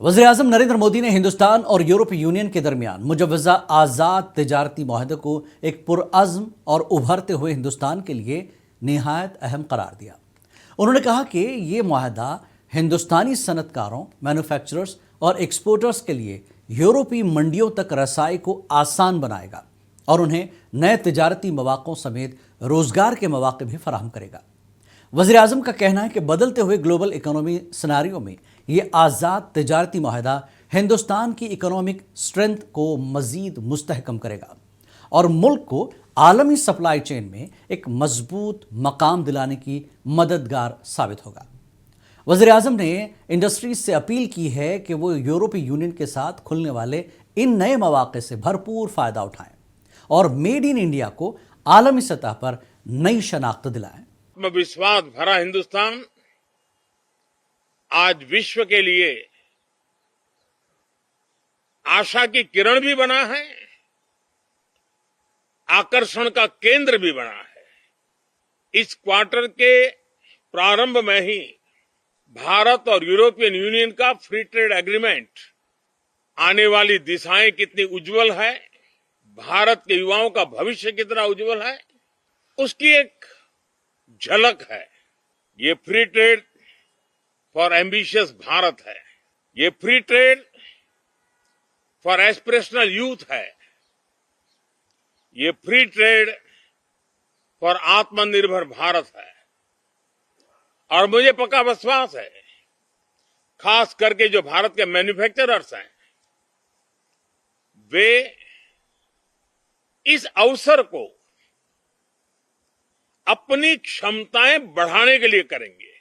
वज़ीर-ए-आज़म नरेंद्र मोदी ने हिंदुस्तान और यूरोपीय यूनियन के दरमियान मुजव्वज़ा आज़ाद तिजारती मुआहदे को एक पुरअज़्म और उभरते हुए हिंदुस्तान के लिए निहायत अहम करार दिया। उन्होंने कहा कि ये मुआहदा हिंदुस्तानी सनतकारों, मैन्युफैक्चरर्स और एक्सपोर्टर्स के लिए यूरोपीय मंडियों तक रसाई को आसान बनाएगा और उन्हें नए तिजारती मौक़ों समेत रोज़गार के मौक़े भी फराहम करेगा। वज़ीर-ए-आज़म का कहना है कि बदलते हुए ग्लोबल इकोनॉमी सिनेरियो में ये आज़ाद तिजारती मुआहदा हिंदुस्तान की इकोनॉमिक स्ट्रेंथ को मज़ीद मुस्तहकम करेगा और मुल्क को आलमी सप्लाई चेन में एक मजबूत मकाम दिलाने की मददगार साबित होगा। वज़ीर-ए-आज़म ने इंडस्ट्रीज से अपील की है कि वो यूरोपीय यूनियन के साथ खुलने वाले इन नए मौक़े से भरपूर फ़ायदा उठाएं और मेड इन इंडिया को आलमी सतह पर नई शनाख्त दिलाएं। विश्वास भरा हिंदुस्तान आज विश्व के लिए आशा की किरण भी बना है, आकर्षण का केंद्र भी बना है। इस क्वार्टर के प्रारंभ में ही भारत और यूरोपियन यूनियन का फ्री ट्रेड एग्रीमेंट आने वाली दिशाएं कितनी उज्जवल है, भारत के युवाओं का भविष्य कितना उज्जवल है, उसकी एक झलक है। ये free trade for ambitious Bharat है, ये free trade for aspirational youth है, ये फ्री ट्रेड फॉर आत्मनिर्भर भारत है। और मुझे पक्का विश्वास है, खास करके जो भारत के मैन्युफैक्चरर्स हैं, वे इस अवसर को अपनी क्षमताएं बढ़ाने के लिए करेंगे।